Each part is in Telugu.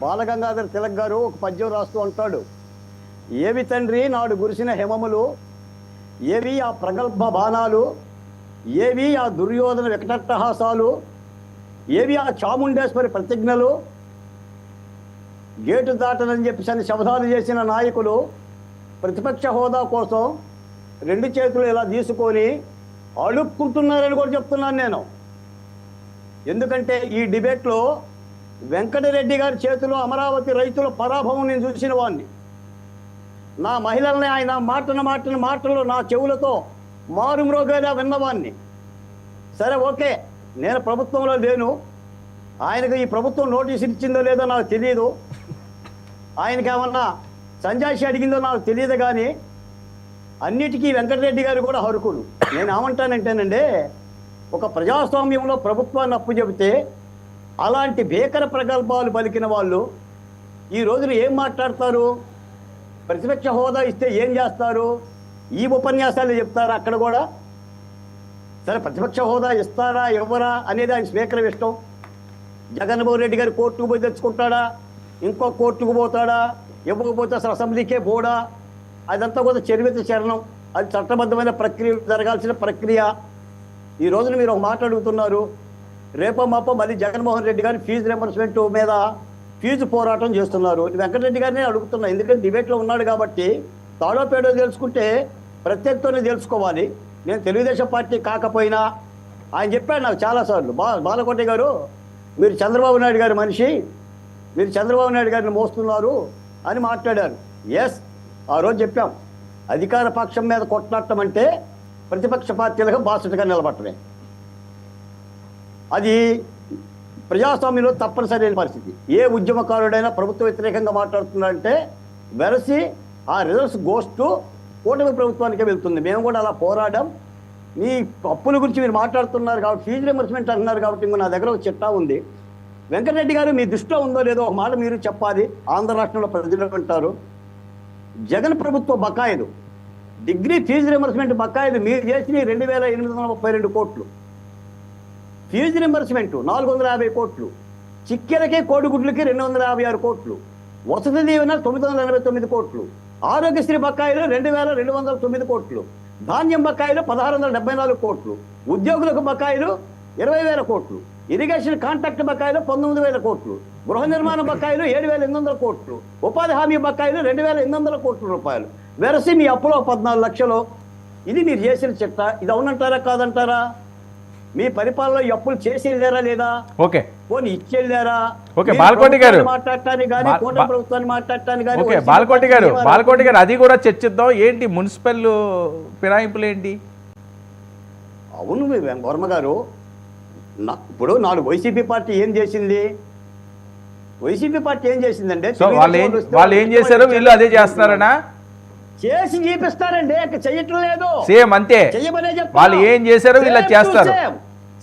బాలగంగాధర తిలక్ గారు ఒక పద్యం రాస్తూ అంటాడు, ఏవి తండ్రి నాడు గురిసిన హేమములు, ఏవి ఆ ప్రగల్భ బాణాలు, ఏవి ఆ దుర్యోధన వికటట్టహాసాలు, ఏవి ఆ చాముండేశ్వరి ప్రతిజ్ఞలు, గేటు దాటనని చెప్పి శబదాలు చేసిన నాయకులు ప్రతిపక్ష హోదా కోసం రెండు చేతులు ఇలా తీసుకొని అడుక్కుంటున్నారని కూడా చెప్తున్నాను నేను. ఎందుకంటే ఈ డిబేట్లో వెంకటరెడ్డి గారి చేతిలో అమరావతి రైతుల పరాభవం నేను చూసిన వాడిని. నా మహిళల్ని ఆయన మాటలు నా చెవులతో మారుమ్రోగేలా విన్నవాడిని. సరే, ఓకే, నేను ప్రభుత్వంలో లేను, ఆయనకు ఈ ప్రభుత్వం నోటీసులు ఇచ్చిందో లేదో నాకు తెలియదు, ఆయనకి ఏమన్నా సంజాయిషి అడిగిందో నాకు తెలియదు, కానీ అన్నిటికీ వెంకటరెడ్డి గారు కూడా హరుకుడు. నేను ఏమంటానంటేనండి, ఒక ప్రజాస్వామ్యంలో ప్రభుత్వాన్ని అప్పు చెబితే అలాంటి భీకర ప్రగల్భాలు పలికిన వాళ్ళు ఈ రోజున ఏం మాట్లాడతారు? ప్రతిపక్ష హోదా ఇస్తే ఏం చేస్తారు? ఈ ఉపన్యాసాలు చెప్తారా అక్కడ కూడా? సరే, ప్రతిపక్ష హోదా ఇస్తారా ఇవ్వరా అనేది ఆయన స్పీకర్ ఇష్టం. జగన్మోహన్ రెడ్డి గారు కోర్టుకు పోయి తెచ్చుకుంటాడా, ఇంకో కోర్టుకు పోతాడా, ఇవ్వకపోతే అసలు అసెంబ్లీకే పోడా, అదంతా కూడా చరణం. అది చట్టబద్ధమైన ప్రక్రియ, జరగాల్సిన ప్రక్రియ. ఈ రోజున మీరు ఒక మాట అడుగుతున్నారు, రేపో మాపో మళ్ళీ జగన్మోహన్ రెడ్డి గారు ఫీజు రింబర్స్మెంట్ మీద ఫీజు పోరాటం చేస్తున్నారు. వెంకటరెడ్డి గారిని అడుగుతున్నా, ఎందుకంటే డిబేట్లో ఉన్నాడు కాబట్టి తాడో పేడో తెలుసుకుంటే ప్రత్యేకతోనే తెలుసుకోవాలి. నేను తెలుగుదేశం పార్టీ కాకపోయినా ఆయన చెప్పాడు నాకు చాలాసార్లు, బాలకోటి గారు మీరు చంద్రబాబు నాయుడు గారి మనిషి, మీరు చంద్రబాబు నాయుడు గారిని మోస్తున్నారు అని మాట్లాడారు. ఎస్, ఆ రోజు చెప్పాం, అధికార పక్షం మీద కొట్లాడటం అంటే ప్రతిపక్ష పార్టీలుగా బాసటగా నిలబట్టమే. అది ప్రజాస్వామ్యంలో తప్పనిసరి అయిన పరిస్థితి. ఏ ఉద్యమకారుడైనా ప్రభుత్వ వ్యతిరేకంగా మాట్లాడుతున్నారంటే వెరసి ఆ రిజల్ట్స్ గోస్ట్ కూటమి ప్రభుత్వానికే వెళ్తుంది. మేము కూడా అలా పోరాడాం. మీ అప్పుల గురించి మీరు మాట్లాడుతున్నారు కాబట్టి, ఫీజు రింబర్స్మెంట్ అంటున్నారు కాబట్టి, ఇంకో నా దగ్గర ఒక చిట్టా ఉంది. వెంకటరెడ్డి గారు మీ దృష్టిలో ఉందో లేదో ఒక మాట మీరు చెప్పాలి. ఆంధ్ర రాష్ట్రంలో ప్రజలు అంటారు, జగన్ ప్రభుత్వ బకాయిలు, డిగ్రీ ఫీజు రింబర్స్మెంట్ బకాయిలు మీరు చేసిన 2,832 కోట్లు, ఫీజు రింబర్స్మెంట్ 450 కోట్లు, చిక్కెలకి కోడిగుడ్లకి 256 కోట్లు, వసతి దీవెన 989 కోట్లు, ఆరోగ్యశ్రీ బకాయిలు 2,209 కోట్లు, ధాన్యం బకాయిలు 1,674 కోట్లు, ఉద్యోగులకు బకాయిలు 20,000 కోట్లు, ఇరిగేషన్ కాంట్రాక్ట్ బకాయిలు 19,000 కోట్లు, గృహ నిర్మాణ బకాయిలు 7,800 కోట్లు, ఉపాధి హామీ బకాయిలు 2,800 కోట్ల రూపాయలు. వెరసి మీ అప్పులో 14 లక్షలు. ఇది మీరు చేసిన చిట్ట. ఇది అవునంటారా కాదంటారా? మీ పరిపాలనలో ఈ అప్పులు చేసి వెళ్ళారా లేదా? ఓకే, పోనీ ఇచ్చి వెళ్ళారా? ఓకే, బాలకోటి గారు మాట్లాడటానికి కానీ కూటమి ప్రభుత్వాన్ని మాట్లాడటానికి కానీ బాలకోటి గారు అది కూడా చర్చిద్దాం. ఏంటి మున్సిపల్ ఫిరాయింపులు ఏంటి? అవును వర్మ గారు, ఇప్పుడు నాలుగు వైసీపీ పార్టీ ఏం చేసింది? వైసీపీ పార్టీ ఏం చేసిందంటే, వాళ్ళు ఏం చేశారు, వీళ్ళు అదే చేస్తున్నారనా? చేసి చూపిస్తారండి, చెయ్యటం లేదు. సేమ్ అంతే, చెయ్యమనే చెప్పారు. వాళ్ళు ఏం చేశారో వీళ్ళు చేస్తారు.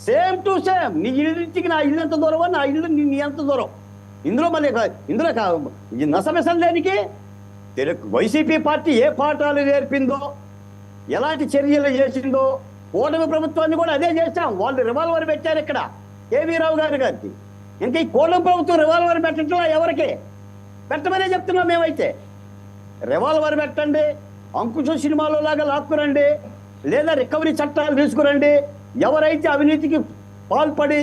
Same to same. నీ ఇంటికి నా ఇల్లు ఎంత దూరం, నా ఇల్లు నీ ఎంత దూరం. ఇందులో మళ్ళీ నసమెసలు దేనికి? వైసీపీ పార్టీ ఏ పాఠాలు నేర్పిందో, ఎలాంటి చర్యలు చేసిందో, కూటమి ప్రభుత్వాన్ని కూడా అదే చేశాం. వాళ్ళు రివాల్వర్ పెట్టారు ఇక్కడ కేవీ రావు గారికి. ఇంకా ఈ కూటమి ప్రభుత్వం రివాల్వర్ పెట్టడం ఎవరికి? పెట్టమనే చెప్తున్నాం మేమైతే. రివాల్వర్ పెట్టండి, అంకుశ సినిమాలో లాగా లాక్కురండి, లేదా రికవరీ చట్టాలు తీసుకురండి. ఎవరైతే అవినీతికి పాల్పడి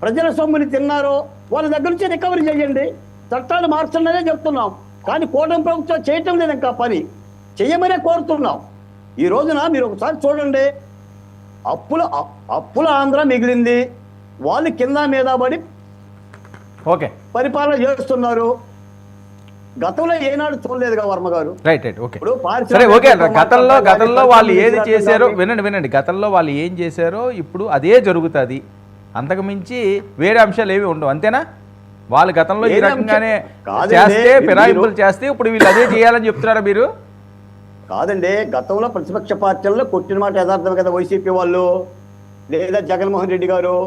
ప్రజల సొమ్ముని తిన్నారో వాళ్ళ దగ్గర నుంచి రికవరీ చేయండి. చట్టాలు మార్చండి చెప్తున్నాం. కానీ కూటమి ప్రభుత్వం చేయటం లేదు, ఇంకా పని చెయ్యమనే కోరుతున్నాం. ఈ రోజున మీరు ఒకసారి చూడండి, అప్పుల ఆంధ్ర మిగిలింది. వాళ్ళు కింద మీద పడి ఓకే పరిపాలన చేస్తున్నారు. గతంలో ఏనాడు చూడలేదుగా వర్మ గారు. రైట్, ఓకే, సరే, ఓకే. గతంలో వాళ్ళు ఏది చేశారో వినండి. గతంలో వాళ్ళు ఏం చేశారో ఇప్పుడు అదే జరుగుతుంది. అంతకు మించి వేరే అంశాలు ఏవి ఉండవు, అంతేనా? వాళ్ళు గతంలో ఈ రకంగానే చేస్తే, ఫిరాయింపులు చేస్తే, ఇప్పుడు వీళ్ళు అదే చేయాలని చెప్తున్నారా మీరు? కాదండి, గతంలో ప్రతిపక్ష పార్టీల్లో కొట్టిన మాట యథార్థం కదా వైసీపీ వాళ్ళు, లేదా జగన్మోహన్ రెడ్డి గారు,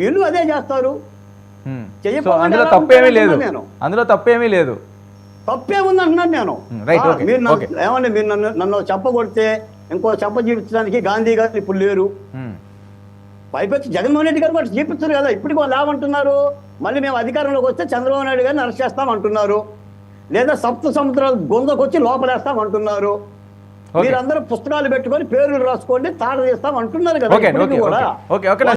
వీళ్ళు అదే చేస్తారు. అందులో తప్పేమీ లేదు, తప్పేముంది అంటున్నాను నేను. ఏమండి, మీరు నన్ను చెప్పగొడితే ఇంకో చెప్ప జీవించడానికి గాంధీ గారు ఇప్పుడు లేరు. పైపెచ్చి జగన్మోహన్ రెడ్డి గారు కూడా చూపిస్తారు కదా. ఇప్పటికి వాళ్ళు ఏమంటున్నారు, మళ్ళీ మేము అధికారంలోకి వస్తే చంద్రబాబు నాయుడు గారిని అరెస్ట్ చేస్తాం అంటున్నారు, లేదా సప్త సముద్రాలు గొంతకొచ్చి లోపలేస్తాం అంటున్నారు. మీరందరూ పుస్తకాలు పెట్టుకొని పేర్లు రాసుకోండి, తాట తీస్తాం అంటున్నారు కదా. ఓకే ఇప్పటికీ ఓకే కూడా ఓకే ఓకే